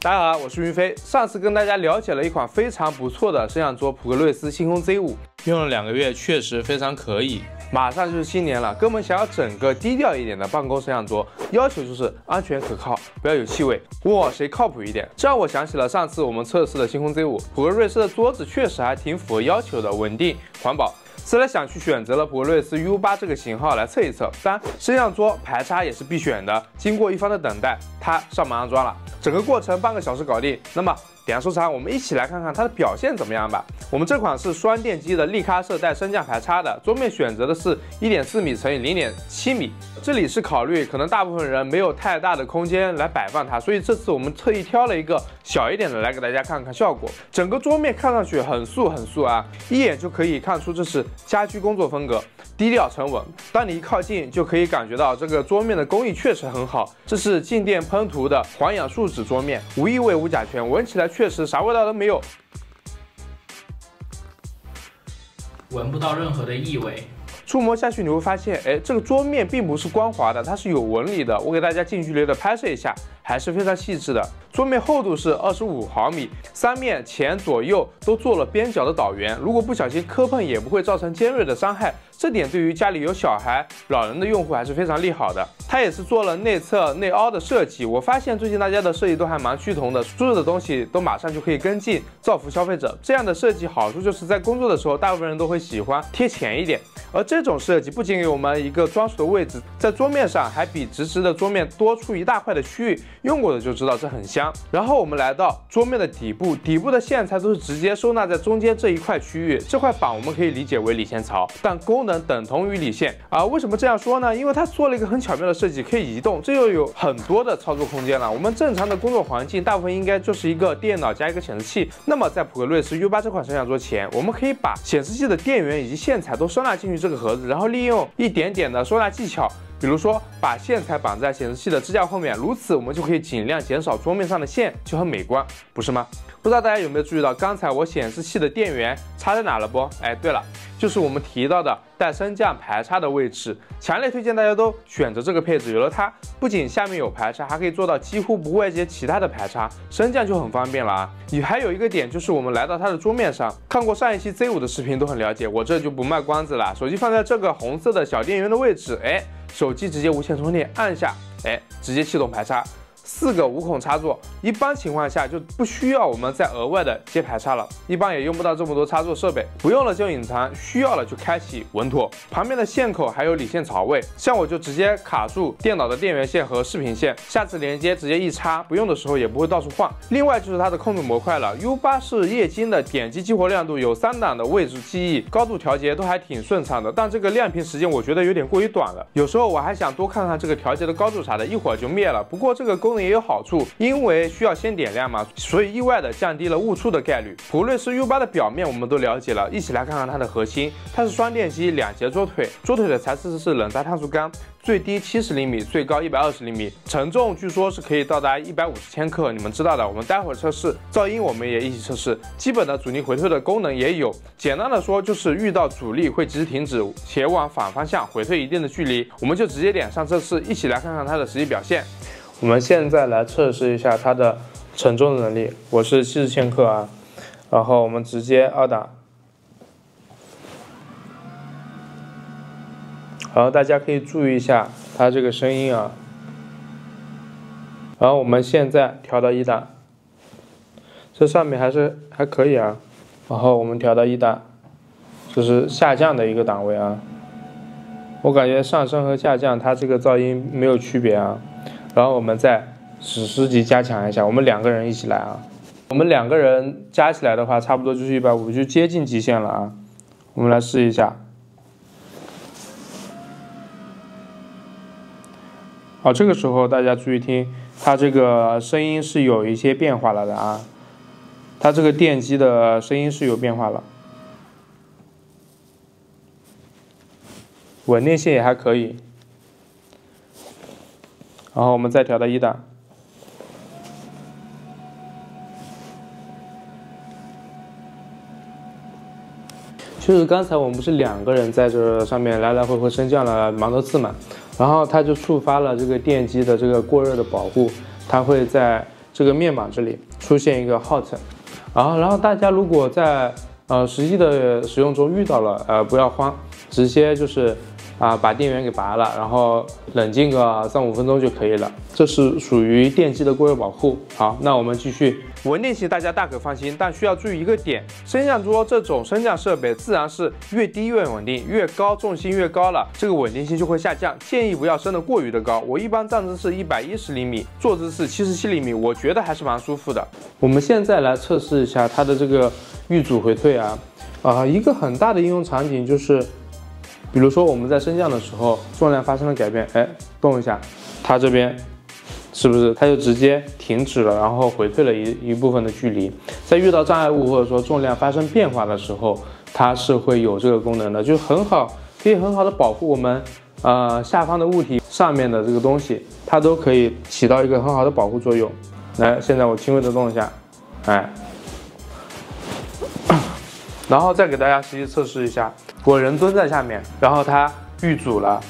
大家好，我是云飞。上次跟大家了解了一款非常不错的摄像桌普格瑞斯星空 Z5， 用了2个月，确实非常可以。马上就是新年了，哥们想要整个低调一点的办公摄像桌，要求就是安全可靠，不要有气味。问我谁靠谱一点？这让我想起了上次我们测试的星空 Z5， 普格瑞斯的桌子确实还挺符合要求的，稳定环保。 思来想去，选择了普格瑞斯 U8 这个型号来测一测。当然，摄像桌排插也是必选的。经过一番的等待，它上门安装了，整个过程半个小时搞定。那么，点亮收藏，我们一起来看看它的表现怎么样吧。我们这款是双电机的利咖色带升降排插的，桌面选择的是1.4米乘以0.7米。这里是考虑可能大部分人没有太大的空间来摆放它，所以这次我们特意挑了一个小一点的来给大家看看效果。整个桌面看上去很素啊，一眼就可以看出这是 家居工作风格，低调沉稳。当你一靠近，就可以感觉到这个桌面的工艺确实很好。这是静电喷涂的环氧树脂桌面，无异味无甲醛，闻起来确实啥味道都没有，闻不到任何的异味。 触摸下去你会发现，这个桌面并不是光滑的，它是有纹理的。我给大家近距离的拍摄一下，还是非常细致的。桌面厚度是25毫米，三面前左右都做了边角的导圆，如果不小心磕碰也不会造成尖锐的伤害。这点对于家里有小孩、老人的用户还是非常利好的。它也是做了内侧内凹的设计。我发现最近大家的设计都还蛮趋同的，所有的东西都马上就可以跟进，造福消费者。这样的设计好处就是在工作的时候，大部分人都会喜欢贴前一点。 而这种设计不仅给我们一个专属的位置，在桌面上还比直直的桌面多出一大块的区域，用过的就知道这很香。然后我们来到桌面的底部，底部的线材都是直接收纳在中间这一块区域，这块板我们可以理解为理线槽，但功能等同于理线。为什么这样说呢？因为它做了一个很巧妙的设计，可以移动，这又有很多的操作空间了。我们正常的工作环境，大部分应该就是一个电脑加一个显示器。那么在普格瑞斯 U8 这款摄像桌前，我们可以把显示器的电源以及线材都收纳进去 这个盒子，然后利用一点点的收纳技巧，比如说把线材绑在显示器的支架后面，如此我们就可以尽量减少桌面上的线，就很美观，不是吗？不知道大家有没有注意到，刚才我显示器的电源插在哪了不？对了，就是我们提到的带升降排插的位置，强烈推荐大家都选择这个配置。有了它，不仅下面有排插，还可以做到几乎不外接其他的排插，升降就很方便了啊。还有一个点就是我们来到它的桌面上，看过上一期 Z5 的视频都很了解，我这就不卖关子了。手机放在这个红色的小电源的位置，手机直接无线充电，按下，直接启动排插。 4个无孔插座，一般情况下就不需要我们再额外的接排插了，一般也用不到这么多插座设备，不用了就隐藏，需要了就开启，稳妥。旁边的线口还有理线槽位，像我就直接卡住电脑的电源线和视频线，下次连接直接一插，不用的时候也不会到处晃。另外就是它的控制模块了 ，U8 是液晶的，点击激活亮度有3档的位置记忆，高度调节都还挺顺畅的，但这个亮屏时间我觉得有点过于短了，有时候我还想多看看这个调节的高度啥的，一会儿就灭了。不过这个功能 也有好处，因为需要先点亮嘛，所以意外的降低了误触的概率。普格瑞斯 U8 的表面我们都了解了，一起来看看它的核心。它是双电机2节桌腿，桌腿的材质是冷轧碳素钢，最低70厘米，最高120厘米，承重据说是可以到达150千克。你们知道的，我们待会儿测试。噪音我们也一起测试，基本的阻尼回退的功能也有。简单的说就是遇到阻力会及时停止，且往反方向回退一定的距离。我们就直接点上测试，一起来看看它的实际表现。 我们现在来测试一下它的承重能力，我是70千克啊，然后我们直接2档，然后大家可以注意一下它这个声音啊，然后我们现在调到1档，这上面还可以啊，然后我们调到1档，这是下降的一个档位啊，我感觉上升和下降它这个噪音没有区别啊。 然后我们再史诗级加强一下，我们2个人一起来啊。我们2个人加起来的话，差不多就是150，就接近极限了啊。我们来试一下。好，这个时候大家注意听，它这个声音是有一些变化了的啊。它这个电机的声音是有变化了，稳定性也还可以。 然后我们再调到1档，就是刚才我们不是2个人在这上面来来回回升降了蛮多次嘛，然后它就触发了这个电机的这个过热的保护，它会在这个面板这里出现一个 hot， 然后大家如果在实际的使用中遇到了，不要慌，直接就是把电源给拔了，然后冷静个3-5分钟就可以了。这是属于电机的过热保护。好，那我们继续。稳定性大家大可放心，但需要注意一个点，升降桌这种升降设备自然是越低越稳定，越高重心越高了，这个稳定性就会下降。建议不要升得过于的高。我一般站姿是110厘米，坐姿是77厘米，我觉得还是蛮舒服的。我们现在来测试一下它的这个遇阻回退一个很大的应用场景就是，比如说我们在升降的时候，重量发生了改变，动一下，它这边是不是它就直接停止了，然后回退了一部分的距离。在遇到障碍物或者说重量发生变化的时候，它是会有这个功能的，就可以很好的保护我们下方的物体上面的这个东西，它都可以起到一个很好的保护作用。来，现在我轻微的动一下，然后再给大家实际测试一下，我人蹲在下面，然后它遇阻了。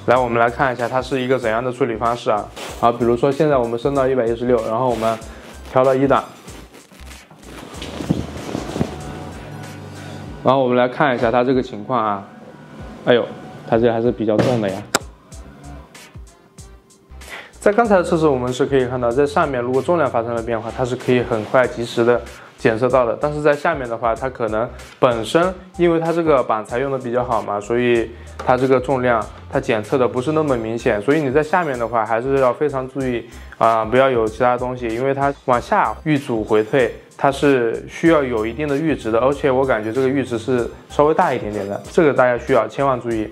来，我们来看一下它是一个怎样的处理方式啊。好，比如说现在我们升到116，然后我们调到1档，然后我们来看一下它这个情况啊。哎呦，它这还是比较重的呀。在刚才的测试，我们是可以看到，在上面如果重量发生了变化，它是可以很快及时的检测到的。但是在下面的话，它可能本身因为它这个板材用的比较好嘛，所以它这个重量它检测的不是那么明显。所以你在下面的话，还是要非常注意不要有其他东西，因为它往下遇阻回退，它是需要有一定的阈值的，而且我感觉这个阈值是稍微大一点点的，这个大家需要千万注意。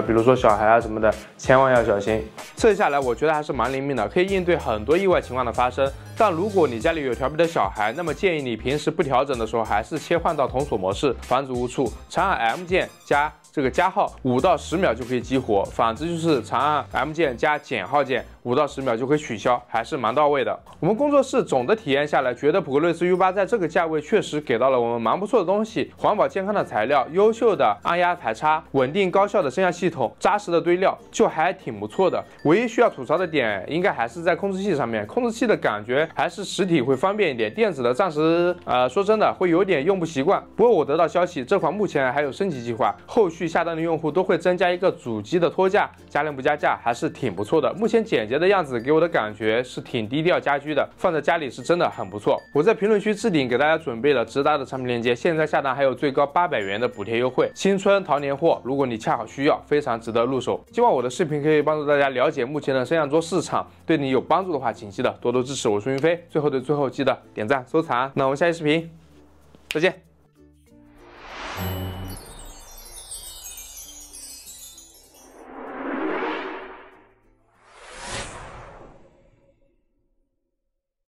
比如说小孩什么的，千万要小心。测下来，我觉得还是蛮灵敏的，可以应对很多意外情况的发生。但如果你家里有调皮的小孩，那么建议你平时不调整的时候，还是切换到童锁模式，防止误触。长按 M 键加这个加号，5到10秒就可以激活；反之就是长按 M 键加减号键，5到10秒就可以取消，还是蛮到位的。我们工作室总的体验下来，觉得普格瑞斯 U8在这个价位确实给到了我们蛮不错的东西，环保健康的材料，优秀的按压排插，稳定高效的升降系统，扎实的堆料，就还挺不错的。唯一需要吐槽的点，应该还是在控制器上面，控制器的感觉还是实体会方便一点，电子的暂时说真的会有点用不习惯。不过我得到消息，这款目前还有升级计划，后续下单的用户都会增加一个主机的托架，加量不加价，还是挺不错的。目前简洁的样子给我的感觉是挺低调家居的，放在家里是真的很不错。我在评论区置顶给大家准备了直达的产品链接，现在下单还有最高800元的补贴优惠，新春淘年货，如果你恰好需要，非常值得入手。希望我的视频可以帮助大家了解目前的升降桌市场，对你有帮助的话，请记得多多支持。我是云飞，最后的最后记得点赞收藏，那我们下期视频再见。